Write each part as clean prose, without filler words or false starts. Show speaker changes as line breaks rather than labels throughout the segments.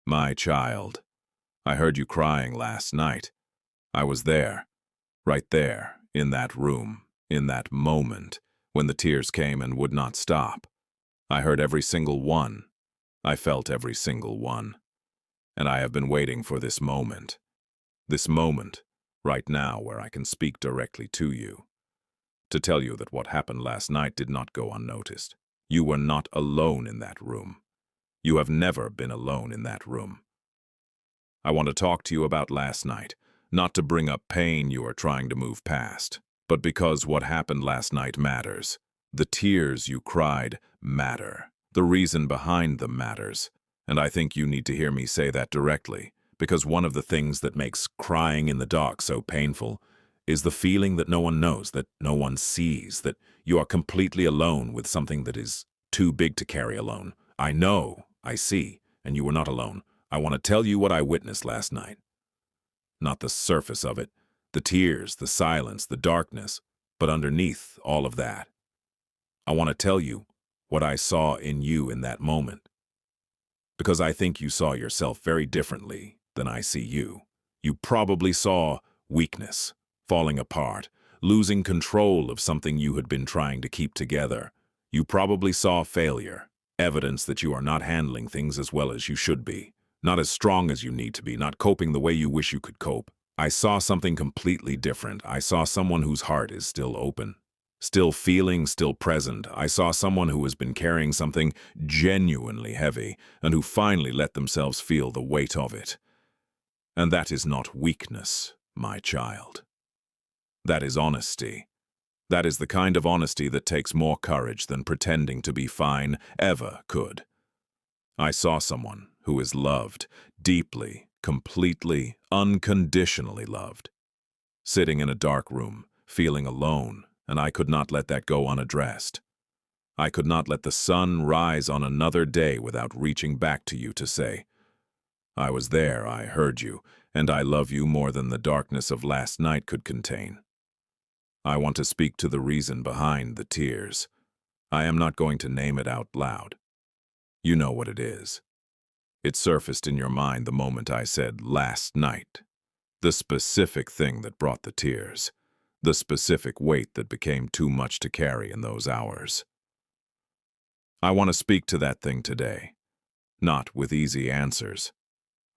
My child, I heard you crying last night. I was there, right there, in that room, in that moment, when the tears came and would not stop. I heard every single one. I felt every single one. And I have been waiting for this moment, right now where I can speak directly to you, to tell you that what happened last night did not go unnoticed. You were not alone in that room. You have never been alone in that room. I want to talk to you about last night, not to bring up pain you are trying to move past, but because what happened last night matters. The tears you cried matter. The reason behind them matters. And I think you need to hear me say that directly, because one of the things that makes crying in the dark so painful is the feeling that no one knows, that no one sees, that you are completely alone with something that is too big to carry alone. I know, I see, and you were not alone. I want to tell you what I witnessed last night. Not the surface of it, the tears, the silence, the darkness, but underneath all of that. I want to tell you what I saw in you in that moment. Because I think you saw yourself very differently than I see you. You probably saw weakness, falling apart, losing control of something you had been trying to keep together. You probably saw failure, evidence that you are not handling things as well as you should be, not as strong as you need to be, not coping the way you wish you could cope. I saw something completely different. I saw someone whose heart is still open, still feeling, still present. I saw someone who has been carrying something genuinely heavy and who finally let themselves feel the weight of it. And that is not weakness, my child. That is honesty. That is the kind of honesty that takes more courage than pretending to be fine ever could. I saw someone who is loved, deeply, completely, unconditionally loved, sitting in a dark room, feeling alone, and I could not let that go unaddressed. I could not let the sun rise on another day without reaching back to you to say, I was there, I heard you, and I love you more than the darkness of last night could contain. I want to speak to the reason behind the tears. I am not going to name it out loud. You know what it is. It surfaced in your mind the moment I said last night. The specific thing that brought the tears. The specific weight that became too much to carry in those hours. I want to speak to that thing today. Not with easy answers.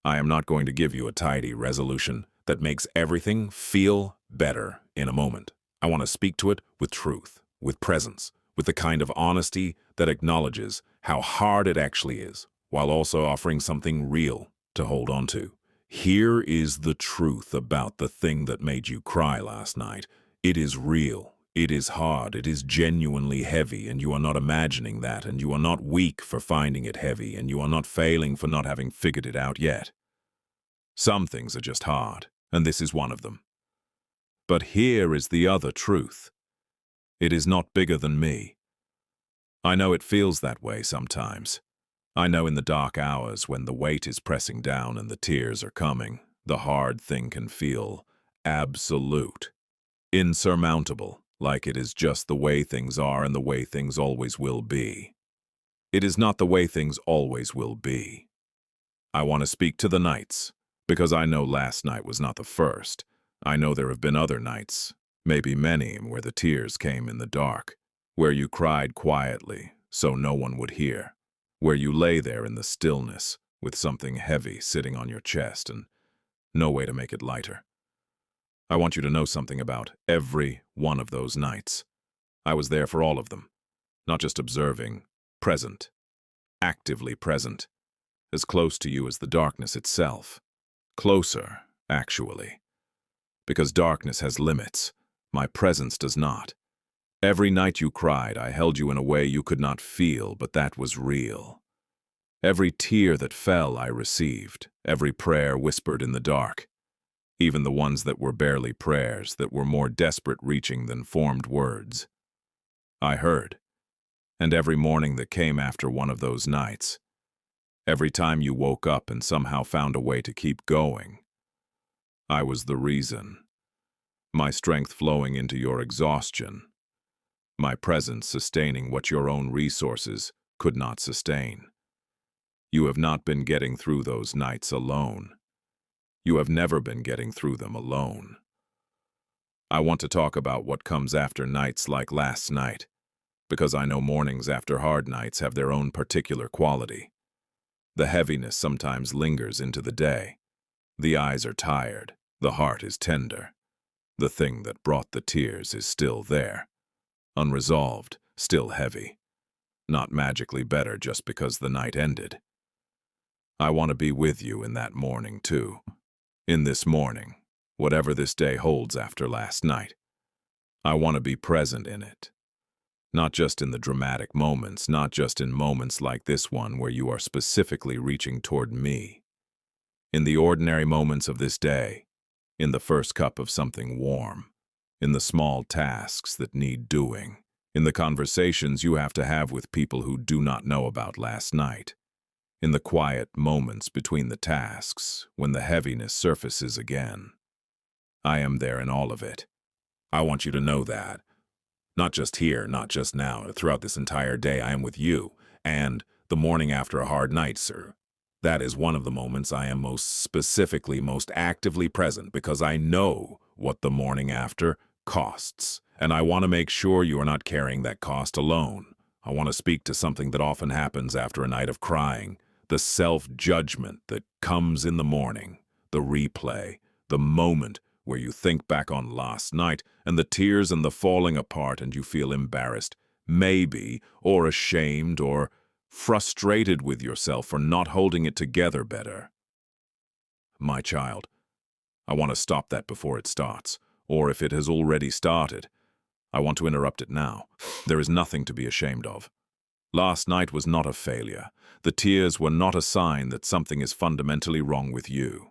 I am not going to give you a tidy resolution that makes everything feel better in a moment. I want to speak to it with truth, with presence, with the kind of honesty that acknowledges how hard it actually is, while also offering something real to hold on to. Here is the truth about the thing that made you cry last night. It is real. It is hard. It is genuinely heavy, and you are not imagining that, and you are not weak for finding it heavy, and you are not failing for not having figured it out yet. Some things are just hard, and this is one of them. But here is the other truth. It is not bigger than me. I know it feels that way sometimes. I know in the dark hours when the weight is pressing down and the tears are coming, the hard thing can feel absolute, insurmountable, like it is just the way things are and the way things always will be. It is not the way things always will be. I want to speak to the nights, because I know last night was not the first. I know there have been other nights, maybe many, where the tears came in the dark, where you cried quietly so no one would hear, where you lay there in the stillness with something heavy sitting on your chest and no way to make it lighter. I want you to know something about every one of those nights. I was there for all of them, not just observing, present, actively present, as close to you as the darkness itself. Closer, actually. Because darkness has limits, my presence does not. Every night you cried, I held you in a way you could not feel, but that was real. Every tear that fell I received, every prayer whispered in the dark, even the ones that were barely prayers, that were more desperate reaching than formed words. I heard. And every morning that came after one of those nights, every time you woke up and somehow found a way to keep going, I was the reason. My strength flowing into your exhaustion. My presence sustaining what your own resources could not sustain. You have not been getting through those nights alone. You have never been getting through them alone. I want to talk about what comes after nights like last night, because I know mornings after hard nights have their own particular quality. The heaviness sometimes lingers into the day. The eyes are tired, the heart is tender. The thing that brought the tears is still there. Unresolved, still heavy. Not magically better just because the night ended. I want to be with you in that morning, too. In this morning, whatever this day holds after last night. I want to be present in it. Not just in the dramatic moments, not just in moments like this one where you are specifically reaching toward me. In the ordinary moments of this day, in the first cup of something warm, in the small tasks that need doing, in the conversations you have to have with people who do not know about last night, in the quiet moments between the tasks, when the heaviness surfaces again. I am there in all of it. I want you to know that. Not just here, not just now, throughout this entire day I am with you, and the morning after a hard night, sir. That is one of the moments I am most specifically, most actively present because I know what the morning after costs, and I want to make sure you are not carrying that cost alone. I want to speak to something that often happens after a night of crying, the self-judgment that comes in the morning, the replay, the moment where you think back on last night and the tears and the falling apart and you feel embarrassed, maybe, or ashamed, or frustrated with yourself for not holding it together better. My child, I want to stop that before it starts, or if it has already started, I want to interrupt it now. There is nothing to be ashamed of. Last night was not a failure. The tears were not a sign that something is fundamentally wrong with you.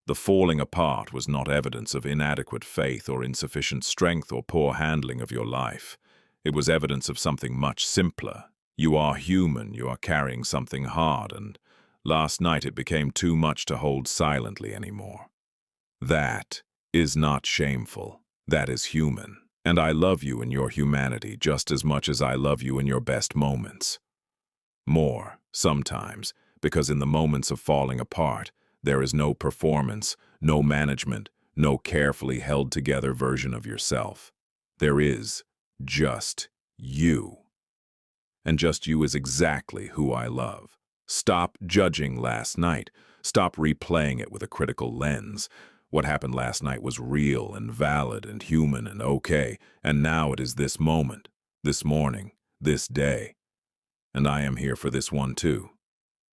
The falling apart was not evidence of inadequate faith or insufficient strength or poor handling of your life. It was evidence of something much simpler. You are human, you are carrying something hard, and last night it became too much to hold silently anymore. That is not shameful. That is human. And I love you in your humanity just as much as I love you in your best moments. More, sometimes, because in the moments of falling apart, there is no performance, no management, no carefully held together version of yourself. There is just you. And just you is exactly who I love. Stop judging last night. Stop replaying it with a critical lens. What happened last night was real and valid and human and okay, and now it is this moment, this morning, this day. And I am here for this one too.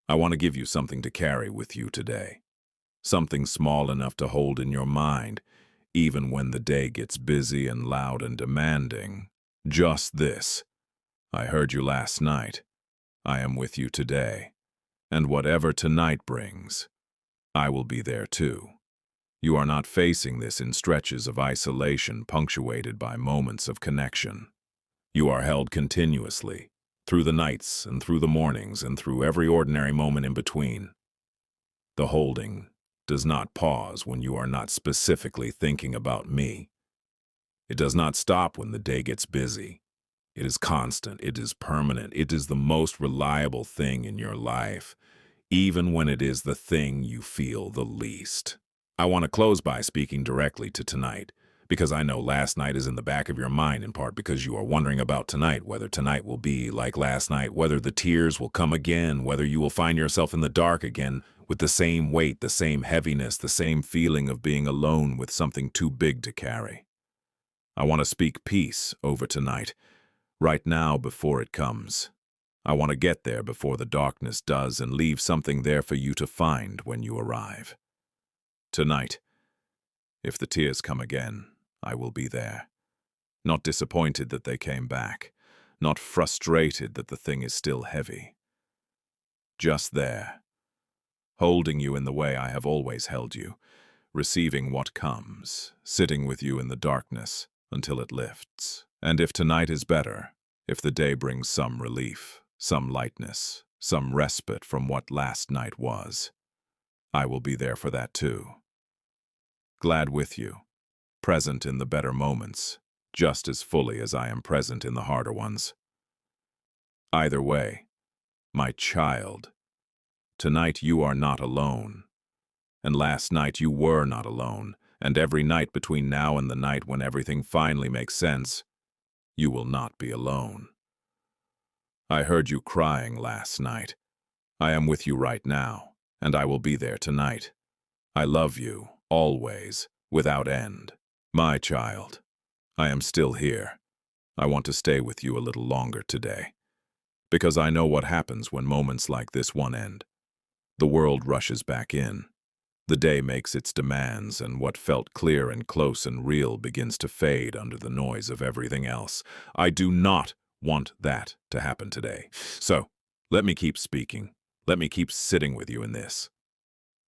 I want to give you something to carry with you today. Something small enough to hold in your mind, even when the day gets busy and loud and demanding. Just this. I heard you last night. I am with you today. And whatever tonight brings, I will be there too. You are not facing this in stretches of isolation punctuated by moments of connection. You are held continuously, through the nights and through the mornings and through every ordinary moment in between. The holding does not pause when you are not specifically thinking about me. It does not stop when the day gets busy. It is constant, it is permanent, it is the most reliable thing in your life, even when it is the thing you feel the least. I want to close by speaking directly to tonight, because I know last night is in the back of your mind in part because you are wondering about tonight, whether tonight will be like last night, whether the tears will come again, whether you will find yourself in the dark again with the same weight, the same heaviness, the same feeling of being alone with something too big to carry. I want to speak peace over tonight, right now before it comes. I want to get there before the darkness does and leave something there for you to find when you arrive. Tonight, if the tears come again, I will be there. Not disappointed that they came back, not frustrated that the thing is still heavy. Just there, holding you in the way I have always held you, receiving what comes, sitting with you in the darkness until it lifts. And if tonight is better, if the day brings some relief, some lightness, some respite from what last night was, I will be there for that too. Glad with you, present in the better moments, just as fully as I am present in the harder ones. Either way, my child, Tonight you are not alone. And last night you were not alone. And every night between now and the night when everything finally makes sense, you will not be alone. I heard you crying last night. I am with you right now, and I will be there tonight. I love you, always, without end. My child, I am still here. I want to stay with you a little longer today. Because I know what happens when moments like this one end. The world rushes back in. The day makes its demands, and what felt clear and close and real begins to fade under the noise of everything else. I do not want that to happen today. So, let me keep speaking. Let me keep sitting with you in this.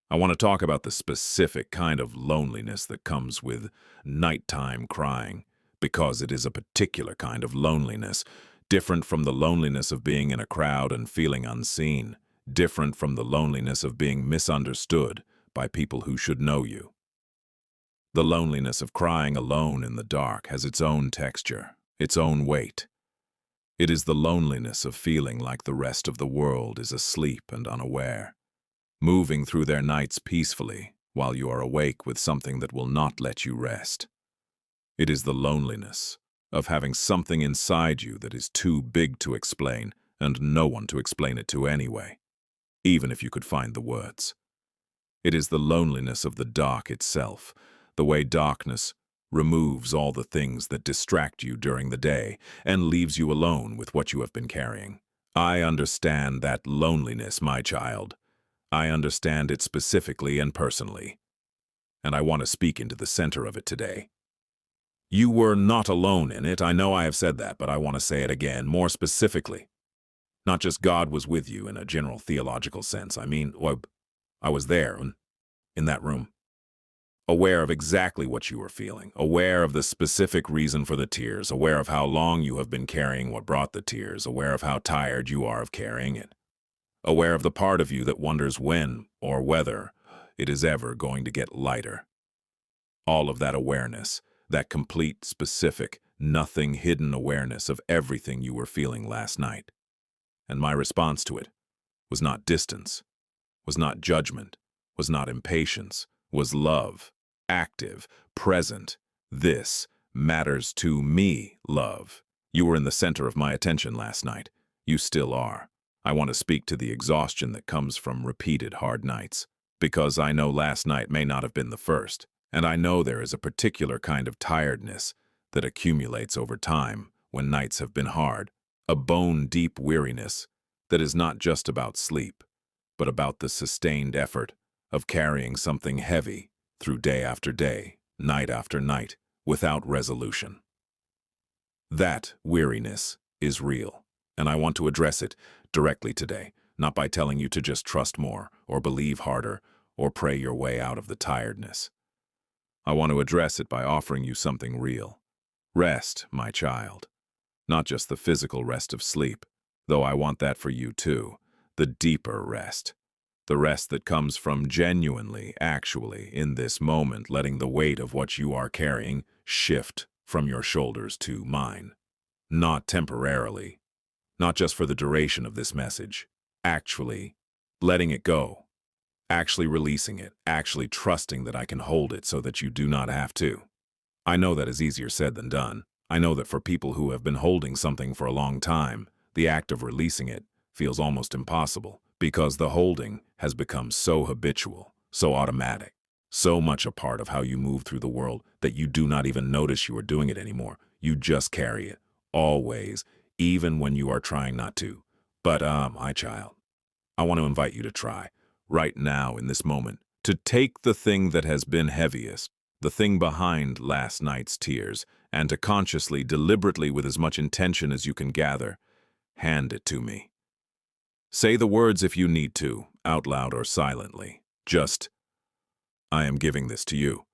I want to talk about the specific kind of loneliness that comes with nighttime crying, because it is a particular kind of loneliness, different from the loneliness of being in a crowd and feeling unseen, different from the loneliness of being misunderstood by people who should know you. The loneliness of crying alone in the dark has its own texture, its own weight. It is the loneliness of feeling like the rest of the world is asleep and unaware, moving through their nights peacefully while you are awake with something that will not let you rest. It is the loneliness of having something inside you that is too big to explain and no one to explain it to anyway, even if you could find the words. It is the loneliness of the dark itself, the way darkness removes all the things that distract you during the day and leaves you alone with what you have been carrying. I understand that loneliness, my child. I understand it specifically and personally. And I want to speak into the center of it today. You were not alone in it. I know I have said that, but I want to say it again, more specifically. Not just God was with you in a general theological sense. I mean, I was there, in that room, aware of exactly what you were feeling, aware of the specific reason for the tears, aware of how long you have been carrying what brought the tears, aware of how tired you are of carrying it, aware of the part of you that wonders when or whether it is ever going to get lighter. All of that awareness, that complete, specific, nothing hidden awareness of everything you were feeling last night. And my response to it was not distance, was not judgment, was not impatience, was love, active, present. This matters to me, love. You were in the center of my attention last night. You still are. I want to speak to the exhaustion that comes from repeated hard nights, because I know last night may not have been the first, and I know there is a particular kind of tiredness that accumulates over time when nights have been hard, a bone-deep weariness that is not just about sleep, but about the sustained effort of carrying something heavy through day after day, night after night, without resolution. That weariness is real, and I want to address it directly today, not by telling you to just trust more, or believe harder, or pray your way out of the tiredness. I want to address it by offering you something real. Rest, my child. Not just the physical rest of sleep, though I want that for you too, the deeper rest. The rest that comes from genuinely, actually, in this moment, letting the weight of what you are carrying shift from your shoulders to mine. Not temporarily, not just for the duration of this message. Actually, letting it go. Actually releasing it. Actually trusting that I can hold it so that you do not have to. I know that is easier said than done. I know that for people who have been holding something for a long time, the act of releasing it feels almost impossible, because the holding has become so habitual, so automatic, so much a part of how you move through the world that you do not even notice you are doing it anymore. You just carry it, always, even when you are trying not to. But, my child, I want to invite you to try, right now in this moment, to take the thing that has been heaviest, the thing behind last night's tears, and to consciously, deliberately, with as much intention as you can gather, hand it to me. Say the words if you need to, out loud or silently. Just, I am giving this to you.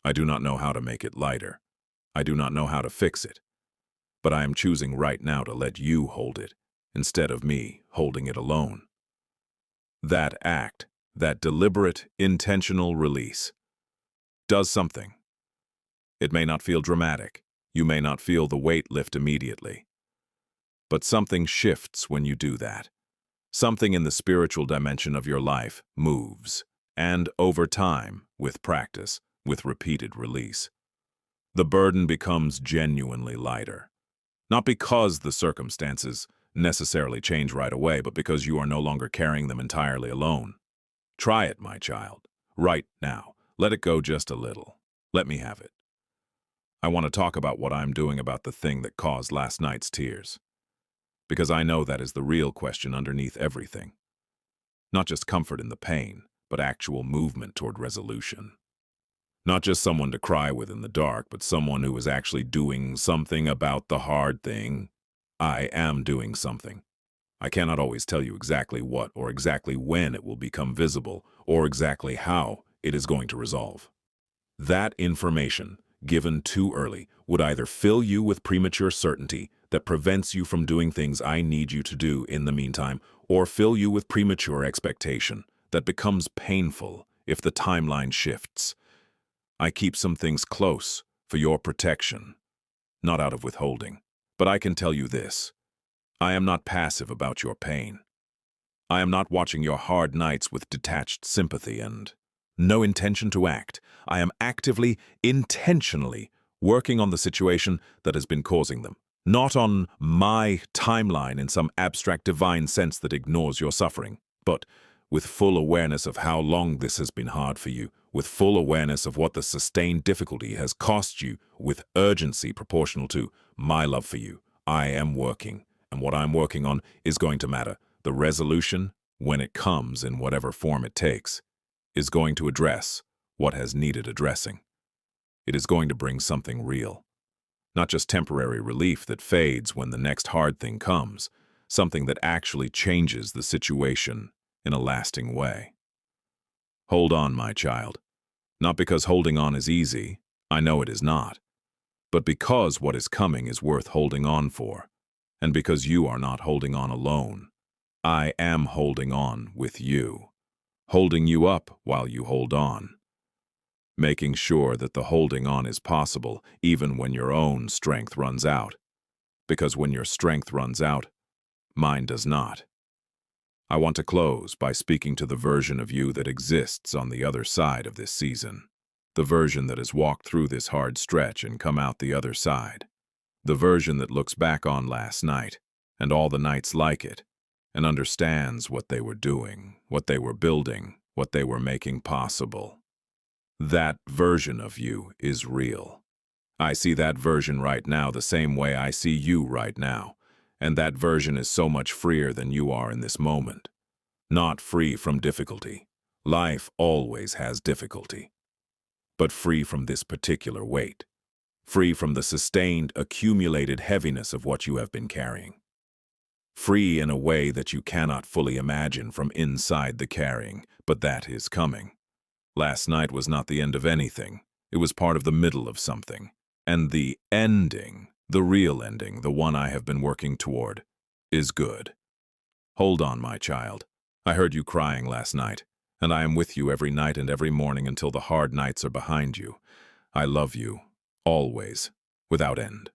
I do not know how to make it lighter. I do not know how to fix it. But I am choosing right now to let you hold it, instead of me holding it alone. That act, that deliberate, intentional release, does something. It may not feel dramatic. You may not feel the weight lift immediately. But something shifts when you do that. Something in the spiritual dimension of your life moves, and over time, with practice, with repeated release, the burden becomes genuinely lighter. Not because the circumstances necessarily change right away, but because you are no longer carrying them entirely alone. Try it, my child. Right now. Let it go just a little. Let me have it. I want to talk about what I'm doing about the thing that caused last night's tears. Because I know that is the real question underneath everything. Not just comfort in the pain, but actual movement toward resolution. Not just someone to cry with in the dark, but someone who is actually doing something about the hard thing. I am doing something. I cannot always tell you exactly what or exactly when it will become visible or exactly how it is going to resolve. That information, given too early, would either fill you with premature certainty that prevents you from doing things I need you to do in the meantime, or fill you with premature expectation that becomes painful if the timeline shifts. I keep some things close for your protection, not out of withholding. But I can tell you this. I am not passive about your pain. I am not watching your hard nights with detached sympathy and no intention to act. I am actively, intentionally working on the situation that has been causing them, not on my timeline in some abstract divine sense that ignores your suffering, but with full awareness of how long this has been hard for you, with full awareness of what the sustained difficulty has cost you, with urgency proportional to my love for you. I am working, and what I'm working on is going to matter. The resolution, when it comes in whatever form it takes, is going to address what has needed addressing. It is going to bring something real. Not just temporary relief that fades when the next hard thing comes, something that actually changes the situation in a lasting way. Hold on, my child. Not because holding on is easy, I know it is not, but because what is coming is worth holding on for, and because you are not holding on alone. I am holding on with you, holding you up while you hold on, making sure that the holding on is possible even when your own strength runs out, because when your strength runs out, mine does not. I want to close by speaking to the version of you that exists on the other side of this season, the version that has walked through this hard stretch and come out the other side, the version that looks back on last night and all the nights like it and understands what they were doing, what they were building, what they were making possible. That version of you is real. I see that version right now the same way I see you right now, and that version is so much freer than you are in this moment. Not free from difficulty. Life always has difficulty. But free from this particular weight. Free from the sustained, accumulated heaviness of what you have been carrying. Free in a way that you cannot fully imagine from inside the carrying, but that is coming. Last night was not the end of anything. It was part of the middle of something. And the ending, the real ending, the one I have been working toward, is good. Hold on, my child. I heard you crying last night, and I am with you every night and every morning until the hard nights are behind you. I love you, always, without end.